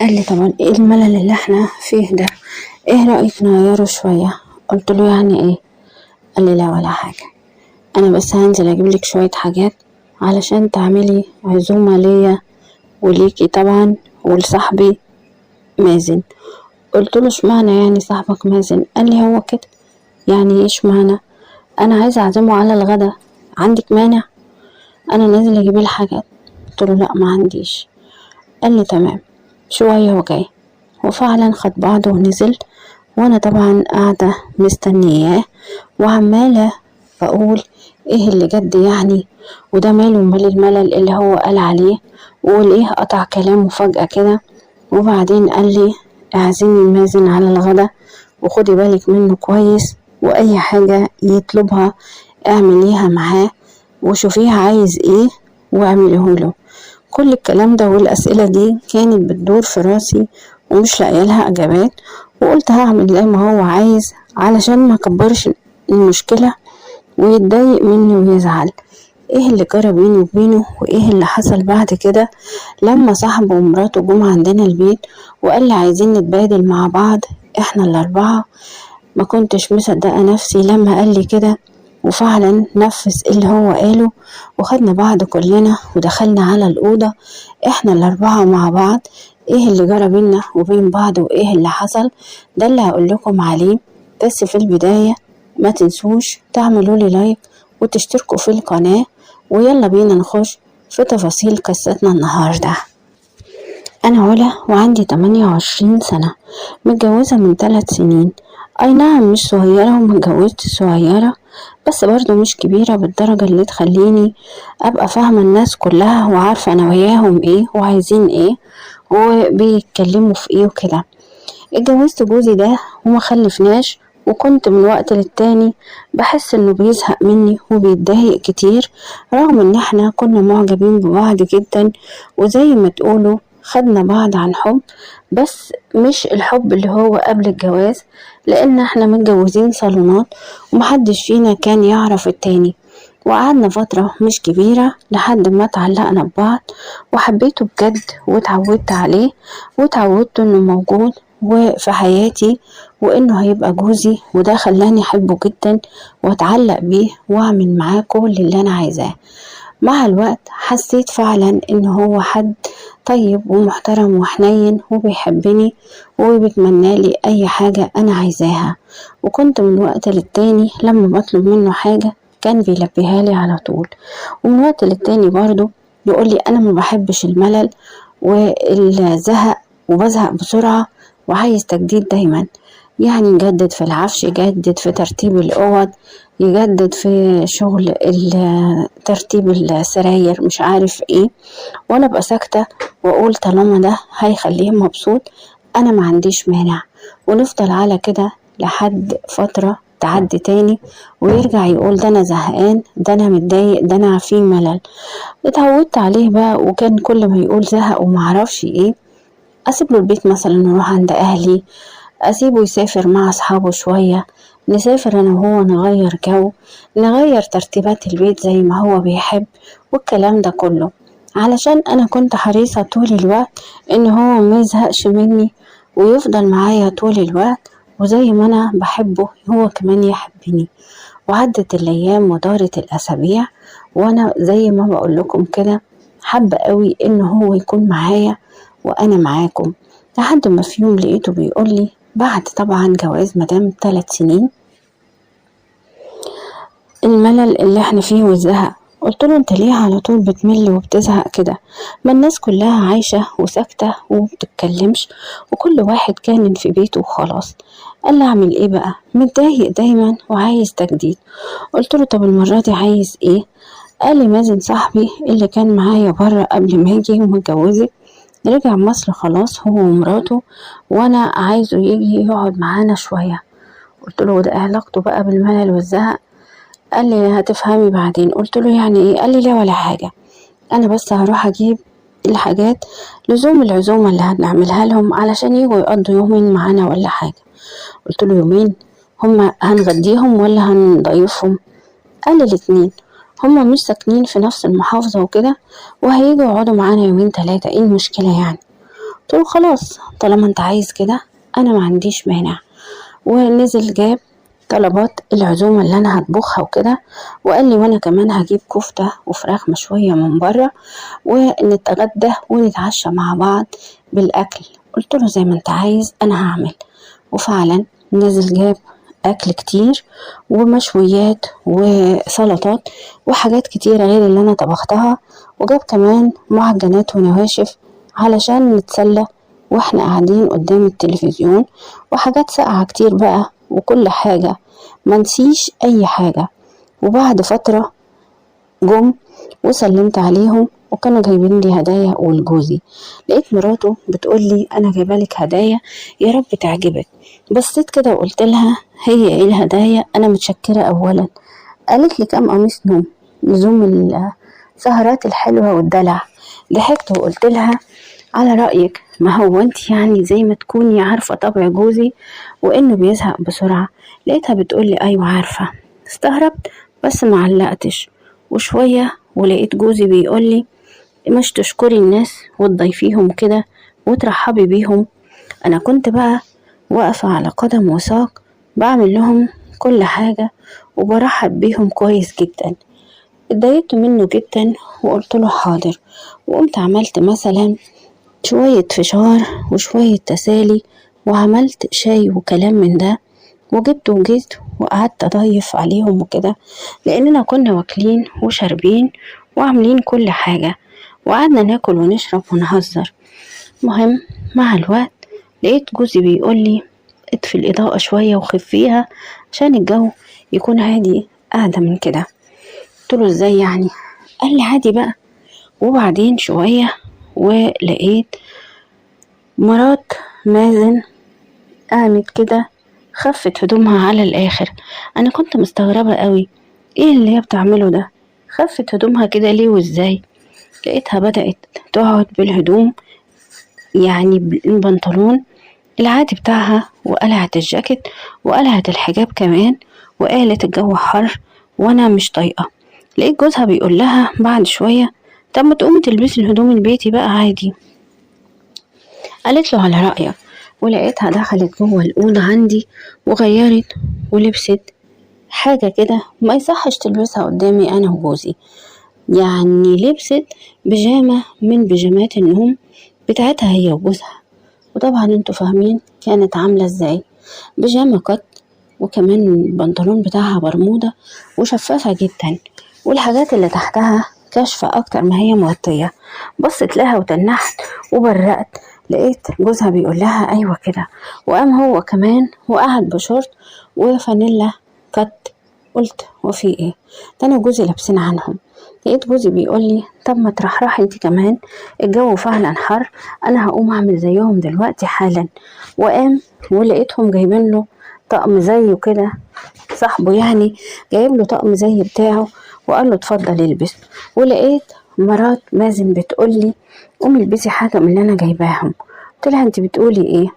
قال لي طبعا ايه الملل اللي احنا فيه ده؟ ايه رأيك نغيره شوية؟ قلت له يعني ايه؟ قال لي لا ولا حاجة، انا بس هنزل اجيب لك شوية حاجات علشان تعملي عزومة ليا وليكي طبعا ولصاحبي مازن. قلت له اشمعنى يعني صاحبك مازن؟ قال لي هو كده. يعني ايه اشمعنى؟ انا عايزة اعزمه على الغدا، عندك مانع؟ انا نازل اجيب الحاجات. قلت له لا ما عنديش. قال لي تمام، شوية وجاي. وفعلا خد بعضه ونزل، وانا طبعا قاعدة مستنياه وعمالة بقول ايه اللي جد يعني، وده ماله مال الملل اللي هو قال عليه، وليه قطع كلامه فجأة كده. وبعدين قال لي اعزمي مازن على الغدا وخدي بالك منه كويس، واي حاجة يطلبها اعمليها معاه وشوفيه عايز ايه واعمليه له. كل الكلام ده والأسئلة دي كانت بتدور في راسي ومش لاقيه لها اجابات، وقلت هعمل زي ما هو عايز علشان ما كبرش المشكلة ويتضايق مني ويزعل. ايه اللي جرى بيني وبينه وايه اللي حصل بعد كده؟ لما صاحبه ومراته جم عندنا البيت وقال لي عايزين نتبادل مع بعض احنا الاربعة، ما كنتش مصدقة نفسي لما قال لي كده. وفعلا نفذ اللي هو قاله، وخدنا بعض كلنا ودخلنا على الأوضة احنا الأربعة مع بعض. ايه اللي جرى بينا وبين بعض وايه اللي حصل ده اللي هقول لكم عليه، بس في البداية ما تنسوش تعملوا لي لايك وتشتركوا في القناة، ويلا بينا نخش في تفاصيل قصتنا النهاردة. أنا علا وعندي 28 سنة، متجوزة من 3 سنين. أي نعم مش صغيرة ومتجوزت صغيرة، بس برضو مش كبيرة بالدرجة اللي تخليني أبقى فاهمة الناس كلها وعارفة نواياهم ايه وعايزين ايه وبيتكلموا في ايه وكده. اتجوزت جوزي ده وما خلفناش، وكنت من وقت للتاني بحس انه بيزهق مني وبيتضايق كتير، رغم ان احنا كنا معجبين ببعض جدا، وزي ما تقولوا خدنا بعض عن حب، بس مش الحب اللي هو قبل الجواز، لان احنا متجوزين صالونات ومحدش فينا كان يعرف التاني. وقعدنا فترة مش كبيرة لحد ما اتعلقنا ببعض وحبيته بجد واتعودت عليه، واتعودت انه موجود وفي حياتي وانه هيبقى جوزي، وده خلاني احبه جدا واتعلق بيه واعمل معاه كل اللي انا عايزاه. مع الوقت حسيت فعلا ان هو حد طيب ومحترم وحنين وبيحبني وبيتمنى لي اي حاجة انا عايزاها، وكنت من وقت للتاني لما بطلب منه حاجة كان بيلبيها لي على طول. ومن وقت للتاني برضو يقول لي انا ما بحبش الملل والزهق وبزهق بسرعة وعايز تجديد دايما، يعني يجدد في العفش، يجدد في ترتيب الأوض، يجدد في شغل ترتيب السراير، مش عارف ايه. وانا ابقى ساكتة واقول طالما ده هيخليه مبسوط انا ما عنديش مانع، ونفضل على كده لحد فترة تعدي تاني ويرجع يقول ده انا زهقان، ده انا متضايق، ده انا في ملل. اتعودت عليه بقى، وكان كل ما يقول زهق ومعرفش ايه اسيب له البيت مثلا نروح عند اهلي، اسيبه يسافر مع اصحابه شوية، نسافر انا وهو نغير جو، نغير ترتيبات البيت زي ما هو بيحب، والكلام ده كله علشان انا كنت حريصة طول الوقت ان هو ما يزهقش مني ويفضل معايا طول الوقت، وزي ما انا بحبه هو كمان يحبني. وعدت الايام ودارت الاسابيع، وانا زي ما بقول لكم كده حابة قوي ان هو يكون معايا وانا معاكم، لحد ما في يوم لقيته بيقول لي بعد طبعا جواز مدام 3 سنين الملل اللي احنا فيه والزهق. قلت له انت ليه على طول بتمل وبتزهق كده؟ ما الناس كلها عايشة وساكتة ومبتتكلمش وكل واحد كان في بيته وخلاص. قال لي اعمل ايه بقى، متضايق دايما وعايز تجديد. قلت له طب المرة دي عايز ايه؟ قال لي مازن صاحبي اللي كان معايا بره قبل ما يجي ومتجوزك رجع مصر خلاص هو ومراته، وانا عايزه يجي يقعد معانا شوية. قلت له ده علاقته بقى بالملل والزهق؟ قال لي هتفهمي بعدين. قلت له يعني ايه؟ قال لي لا ولا حاجة، انا بس هروح اجيب الحاجات لزوم العزومة اللي هنعملها لهم علشان يجوا يقضوا يومين معانا ولا حاجة. قلت له يومين؟ هما هنغديهم ولا هنضيفهم؟ قال لي الاتنين، هما مش ساكنين في نفس المحافظة وكده وهيجوا يقعدوا معانا يومين 3، ايه المشكلة يعني؟ قلت له خلاص طالما انت عايز كده انا ما عنديش مانع. ونزل جاب طلبات العزومة اللي انا هطبخها وكده، وقال لي وانا كمان هجيب كفتة وفراخ مشوية من بره ونتغدى ونتعشى مع بعض بالاكل. قلت له زي ما انت عايز انا هعمل. وفعلا نزل جاب اكل كتير ومشويات وسلطات وحاجات كتيرة غير اللي انا طبختها، وجاب كمان معجنات ونواشف علشان نتسلى واحنا قاعدين قدام التلفزيون، وحاجات ساقعة كتير بقى وكل حاجة، منسيش اي حاجة. وبعد فترة جم وسلمت عليهم وكانوا جايبين لي هدايا ولجوزي. لقيت مراته بتقول لي انا جايبالك هدايا يا رب تعجبك. بصيت كده وقلت لها هي ايه الهدايا؟ انا متشكرة اولا. قالت لي كام قميص نوم لزوم السهرات الحلوة والدلع. ضحكت وقلت لها على رأيك، ما هو انت يعني زي ما تكوني عارفة طبع جوزي وانه بيزهق بسرعة. لقيتها بتقولي ايوه عارفة. استغربت بس ما علقتش. وشوية ولقيت جوزي بيقولي مش تشكري الناس وتضيفيهم كده وترحبي بيهم. انا كنت بقى واقفة على قدم وساق بعمل لهم كل حاجة وبرحب بيهم كويس جدا. اتضايقت منه جدا وقلت له حاضر، وقمت عملت مثلا شوية فشار وشوية تسالي وعملت شاي وكلام من ده، وجبت وجيت وقعدت اضيف عليهم وكده، لاننا كنا واكلين وشاربين وعاملين كل حاجة وقعدنا ناكل ونشرب ونهزر. مهم مع الوقت لقيت جوزي بيقولي اطفي الإضاءة شوية وخفيها عشان الجو يكون هادي أهدى من كده. قلت له ازاي يعني؟ قال لي عادي بقى. وبعدين شوية ولقيت مرات مازن قامت كده خفت هدومها على الآخر. أنا كنت مستغربة قوي ايه اللي هي بتعمله ده، خفت هدومها كده ليه وازاي؟ لقيتها بدأت تقعد بالهدوم يعني البنطلون العادي بتاعها، وقلعت الجاكيت وقلعت الحجاب كمان، وقالت الجو حر وانا مش طايقة. لقيت جوزها بيقول لها بعد شوية طب ما تقومي تلبسي الهدوم البيتي بقى عادي. قالت له على رأيك. ولقيتها دخلت جوه الأوضة عندي وغيرت ولبست حاجة كده ما يصحش تلبسها قدامي أنا وجوزي. يعني لبست بيجامة من بيجامات النوم بتاعتها هي وجوزها، وطبعا انتوا فاهمين كانت عاملة ازاي، بيجامة قط وكمان البنطلون بتاعها برمودا وشفافة جدا، والحاجات اللي تحتها كاشفة اكتر ما هي مغطية. بصت لها وتنحت وبرقت. لقيت جوزها بيقول لها ايوه كده، وقام هو كمان وقعد بشورت وفانيلا كت. قلت وفي ايه ده انا وجوزي لابسين عنهم. لقيت جوزي بيقول لي طب ما ترحرحي انت كمان، الجو فعلا حر، انا هقوم اعمل زيهم دلوقتي حالا. وقام ولقيتهم جايبين له طقم زيه كده، صاحبه يعني جايب له طقم زي بتاعه وقال له اتفضل البس. ولقيت مرات مازن بتقول لي قومي البسي حاجه من اللي انا جايباهم. قلت لها انت بتقولي ايه؟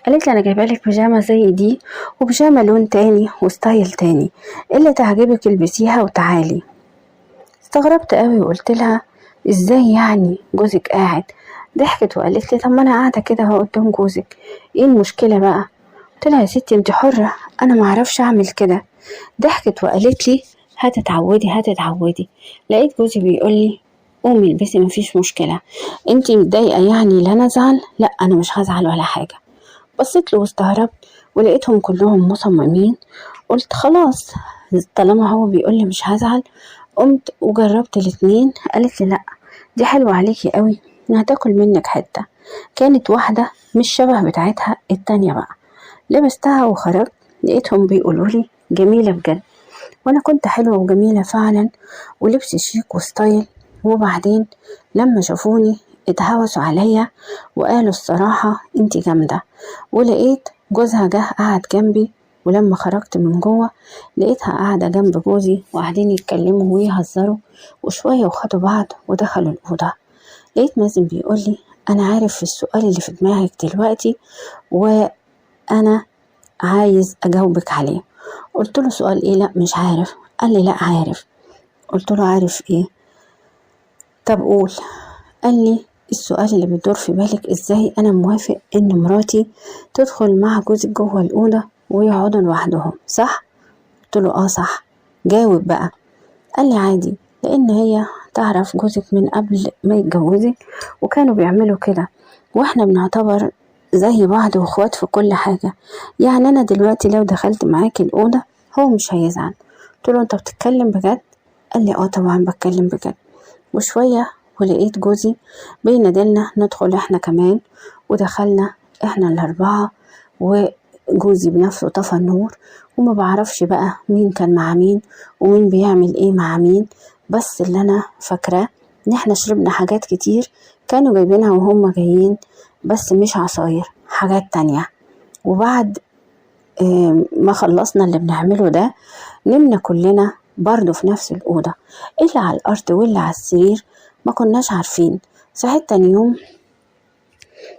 قالت لي انا جايبه لك بيجامه زي دي وبيجامه لون تاني وستايل تاني، اللي تعجبك البسيها وتعالي. استغربت قوي وقلت لها ازاي يعني جوزك قاعد؟ ضحكت وقالت لي طب ما انا قاعده كده اهو قدام جوزك، ايه المشكله بقى؟ قلت لها يا ستي انت حره، انا ما اعرفش اعمل كده. ضحكت وقالت لي هتتعودي هتتعودي. لقيت جوزي بيقول لي قومي البسي مفيش مشكله، انت متضايقه يعني لا انا ازعل؟ لا انا مش هزعل ولا حاجه. بصيت له واستغربت ولقيتهم كلهم مصممين. قلت خلاص طالما هو بيقول لي مش هزعل. قمت وجربت الاتنين. قالت لي لا دي حلوة عليكي قوي، هتاكل منك حتة. كانت واحدة مش شبه بتاعتها التانية بقى. لبستها وخرجت لقيتهم بيقولوا لي جميلة بجد، وانا كنت حلوة وجميلة فعلا ولبس شيك وستايل. وبعدين لما شافوني اتهوسوا عليا وقالوا الصراحة انتي جامدة. ولقيت جوزها جه قعد جنبي، ولما خرجت من جوه لقيتها قاعدة جنب جوزي وقاعدين يتكلموا ويهزروا، وشوية وخدوا بعض ودخلوا الأوضة. لقيت مازن بيقولي أنا عارف السؤال اللي في دماغك دلوقتي وأنا عايز أجاوبك عليه. قلت له سؤال إيه؟ لا مش عارف. قال لي لا عارف. قلت له عارف إيه؟ طب قول. قال لي السؤال اللي بيدور في بالك ازاي انا موافق ان مراتي تدخل مع جوزك جوه الأوضة ويقعدوا لوحدهم، صح؟ قلت له اه صح. جاوب بقى. قال لي عادي، لان هي تعرف جوزك من قبل ما يتجوزك وكانوا بيعملوا كده، واحنا بنعتبر زي بعض واخوات في كل حاجة. يعني انا دلوقتي لو دخلت معاكي الأوضة هو مش هيزعل. قلت له انت بتتكلم بجد؟ قال لي اه طبعا بتكلم بجد. وشوية ولقيت جوزي بينادلنا ندخل احنا كمان، ودخلنا احنا الأربعة، وجوزي بنفسه طفى النور، وما بعرفش بقى مين كان مع مين ومين بيعمل ايه مع مين. بس اللي انا فاكراه ان احنا شربنا حاجات كتير كانوا جايبينها وهم جايين، بس مش عصاير، حاجات تانية. وبعد ما خلصنا اللي بنعمله ده نمنا كلنا برضو في نفس الأوضة، اللي على الأرض واللي على السرير ما كناش عارفين. صحيت تاني يوم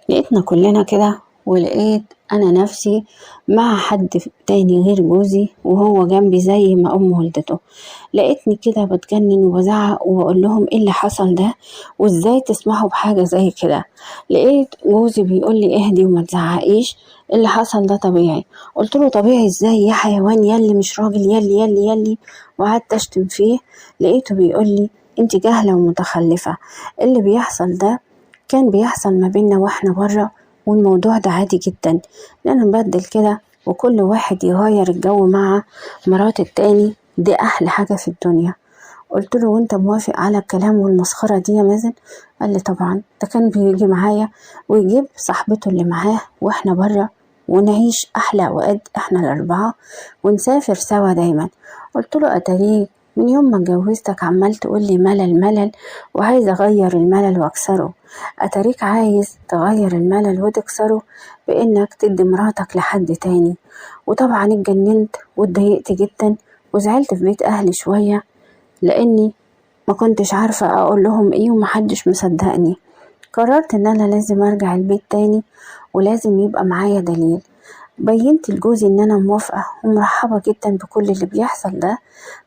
لقيتنا كلنا كده، ولقيت أنا نفسي مع حد تاني غير جوزي وهو جنبي زي ما أم والدته. لقيتني كده بتجنن وبزعق وبقول لهم ايه اللي حصل ده وازاي تسمحوا بحاجة زي كده. لقيت جوزي بيقول لي اهدي وما تزعقيش، اللي حصل ده طبيعي. قلت له طبيعي ازاي يا حيوان، يلي مش راجل، يلي يلي يلي، وقعدت اشتم فيه. لقيته بيقول لي انت جاهلة ومتخلفة، اللي بيحصل ده كان بيحصل ما بيننا واحنا بره، والموضوع ده عادي جدا لأن نبدل كده وكل واحد يغير الجو مع مرات التاني، دي أحلى حاجة في الدنيا. قلت له وانت موافق على الكلام والمسخرة دي يا مازن؟ قال لي طبعا، ده كان بيجي معايا ويجيب صاحبته اللي معاه واحنا بره ونعيش أحلى أوقات احنا الأربعة ونسافر سوا دايما. قلت له أتاريك من يوم ما اتجوزتك عمال تقول لي ملل ملل وعايز أغير الملل وأكسره. أتاريك عايز تغير الملل وتكسره بإنك تدي مراتك لحد تاني. وطبعا اتجننت واتضايقت جدا وزعلت في بيت أهلي شوية لأني ما كنتش عارفة أقول لهم إيه ومحدش مصدقني. قررت إن أنا لازم أرجع البيت تاني ولازم يبقى معايا دليل. بينت لجوزي إن أنا موافقة ومرحبة جدا بكل اللي بيحصل ده،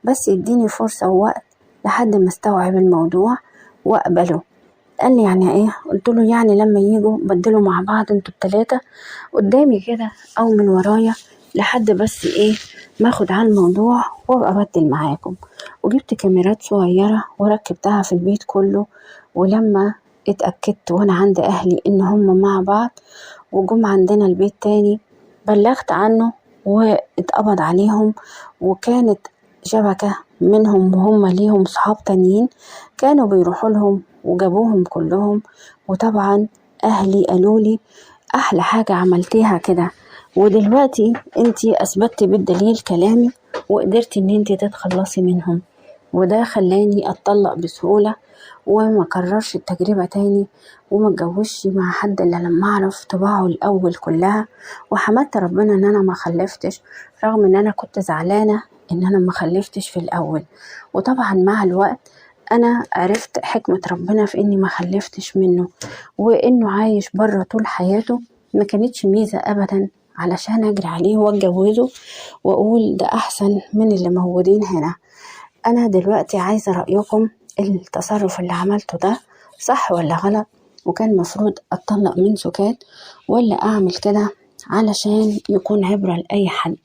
بس يديني فرصة ووقت لحد ما استوعب الموضوع وأقبله. قال لي يعني ايه؟ قلت له يعني لما يجوا بدلوا مع بعض انتوا التلاتة قدامي كده او من ورايا لحد بس ايه ما اخد على الموضوع وابقى ابدل معاكم. وجبت كاميرات صغيرة وركبتها في البيت كله، ولما اتأكدت وانا عند اهلي ان هم مع بعض وجم عندنا البيت تاني بلغت عنه واتقبض عليهم. وكانت شبكة منهم وهم ليهم صحاب تانيين كانوا بيروحوا لهم وجابوهم كلهم. وطبعا اهلي قالوا لي احلى حاجة عملتيها كده، ودلوقتي انتي اثبتي بالدليل كلامي وقدرتي ان انتي تتخلصي منهم. وده خلاني اتطلق بسهولة وما كررش التجربة تاني وما اتجوزش مع حد الا لما اعرف طباعه الاول كلها. وحمدت ربنا ان انا ما خلفتش رغم ان انا كنت زعلانة ان انا ما خلفتش في الاول. وطبعا مع الوقت انا عرفت حكمة ربنا في اني ما خلفتش منه، وانه عايش بره طول حياته ما كانتش ميزة ابدا علشان اجري عليه واتجوزه واقول ده احسن من اللي موجودين هنا. انا دلوقتي عايزة رأيكم، التصرف اللي عملته ده صح ولا غلط؟ وكان مفروض اتطلق من سكات ولا اعمل كده علشان يكون عبرة لأي حد؟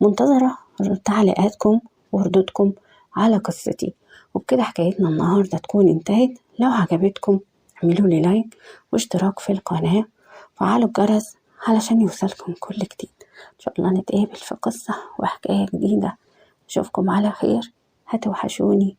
منتظرة تعليقاتكم وردودكم على قصتي. وبكده حكايتنا النهاردة تكون انتهت. لو عجبتكم اعملوا لي لايك واشتراك في القناة وفعلوا الجرس علشان يوصلكم كل جديد. ان شاء الله نتقابل في قصة وحكاية جديدة. اشوفكم على خير، هتوحشوني.